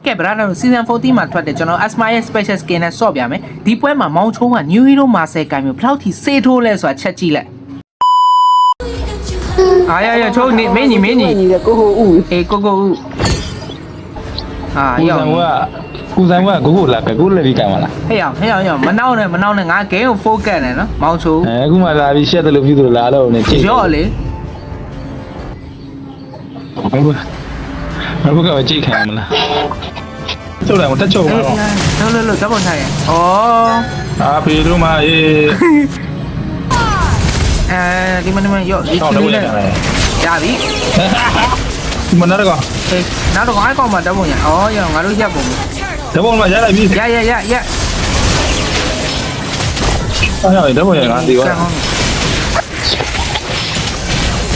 ကဲဗရာတို့ season 14မှာထွက်တယ်ကျွန်တော် Asma ရဲ့ special skin နဲ့ဆော့ပြမယ်ဒီပွဲမှာမောင်ချိုးက new hero master ကိုင်မျိုးဘယ်လောက်ထိစေးထိုးလဲဆိုတာချက်ကြည့်လိုက်အားရချိုးနေမင်းကြီးကိုဟိုဦး အေးကိုဦးအာရော ကူဆိုင်ကကိုလာကိုလည်းဒီကံမလား ဟဲ့အောင်မနှောင်းနဲ့ငါ game ကို focus နဲ့နော်မောင်ချိုး အခုမှလာပြီးရှက်တယ်လို့ပြုလို့လာတော့နေချိန် ရော့လေ ဘယ်ကကြိတ်ခံမလားကျုပ်လည်းမတက်ချုပ်ပါတော့ လို့ဓာတ်ပုံထားရဩ အာဖေတို့မအေး ဒီမရော့ဒီချီလေးရပြီ ဒီမနာတော့ အေးနောက်တော့အဲ့ကောင်မှဓာတ်ပုံရဩရောငါတို့ရက်ပုံ ဓာတ်ပုံမှာရလိုက်ပြီ ရ အားရဓာတ်ပုံရငါဒီက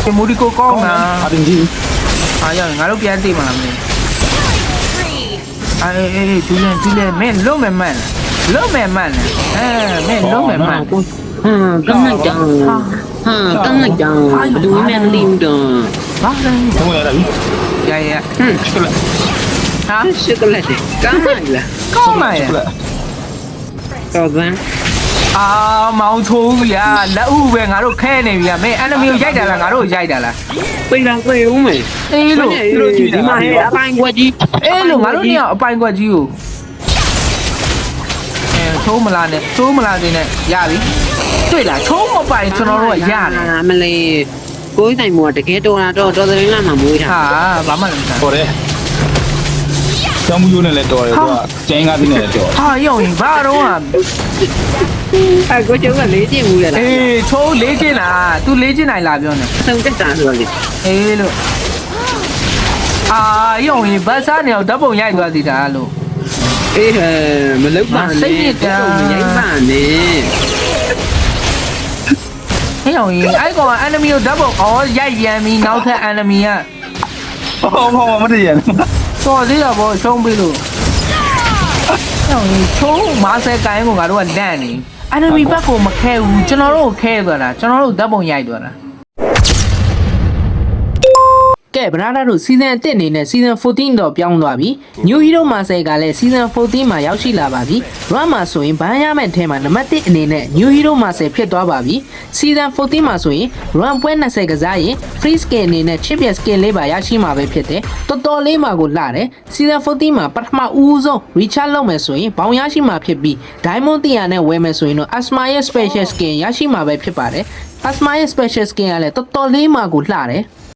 ဒီမူဒီကိုကောင်းတာ အတင်းကြီး အားရငါတို့ပြန်သိမှာလားမသိအေးဒူးလဲမင်းလုံးမယ်မှန်လုံးမယ်မှန်မင်းလုံးမယ်မှန် ကမ်းလိုက်တောင်းကမ်းလိုက်တောင်းဘယ်သူမှမသိဘူးတော့ ဘာလဲ ဓာတ်ပုံရလိုက်ပြီ ရဟာ ရှစ်ကလက်ကမ်းလိုက်လား ကောင်းပါရဲ့ တော်စမ်း အာမောင်ချိုးရလက်ဥပဲငါတို့ခဲနေပြီမင်း enemy ကိုရိုက်တာလားငါတို့ရိုက်တာလား ပိတ်လာပြေဦးမယ် အေးလို့ ဒီမှာအပိုင်းကွက်ကြီး အေးလို့ငါတို့เนี่ยအပိုင်ကွက်ကြီးကိုချိုးမလားနဲ့ချိုးမလားတင်နဲ့ရပြီတွေ့လားချိုးမပိုင်ကျွန်တော်တို့ကရတယ် မလေးကိုယ်တိုင်မို့တကယ်တော်တာတော့တော်သတင်းလာမှမွေးတာ ဟာဘာမှမလုပ်တာ တော်တယ်ကျောင်းမူရိုးနဲ့လည်းတော်တယ်သူကကျင်းကားပြီးနဲ့လည်းတော် ဟာရုံရင်ဘာတော့ ကိုကျုံကလေးကျင်ဘူးလေလား အေးချိုးလေးချင်းလား तू လေးချင်းနိုင်လားပြောနေ ဆုံးတက်တာဆိုတော့လေ အေးလို့အာရုံရင်ဘတ်စားနေအောင်ဓာတ်ပုံရိုက်သွားသေးတာလို့ အေးမလုပ်ပါနဲ့မရိုက်ပါနဲ့ ဟဲ့ရုံရင်အဲ့ကောင်က enemy ကိုဓာတ်ပုံရိုက်ရန်ပြီးနောက်ထပ် enemy က ဟောမတည့်ရ တော်သေးတာပေါ့ရှုံးပြီလို့ရုံရင်ချိုးမာဆယ်ကိုင်းကိုငါတို့ကလန့်နေ enemy ဘက်ကိုမခဲဘူးကျွန်တော်တို့ကိုခဲသွားတာကျွန်တော်တို့ဓာတ်ပုံရိုက်သွားတာကဲဗနာတို့ season 1အနေနဲ့ season 14တော့ပြောင်းသွားပြီ New Hero Master ကလည်း season 14မှာရောက်ရှိလာပါပြီ run မှာဆိုရင်ဘန်းရမယ့်ထဲမှာနံပါတ်1အနေနဲ့ New Hero Master ဖြစ်သွားပါပြီ season 14မှာဆိုရင် run ပွဲ20ကစားရင် free skin အနေနဲ့ chip skin လေးပါရရှိမှာပဲဖြစ်တယ်တော်တော်လေးမှာကိုလှတယ် season 14မှာပထမဦးဆုံး recharge လုပ်မယ်ဆိုရင်ဘောင်ရရှိမှာဖြစ်ပြီး diamond 100နဲ့ဝယ်မယ်ဆိုရင်တော့ Asma ရဲ့ special skin ရရှိမှာပဲဖြစ်ပါတယ် Asma ရဲ့ special skin ကလည်းတော်တော်လေးမှာကိုလှတယ်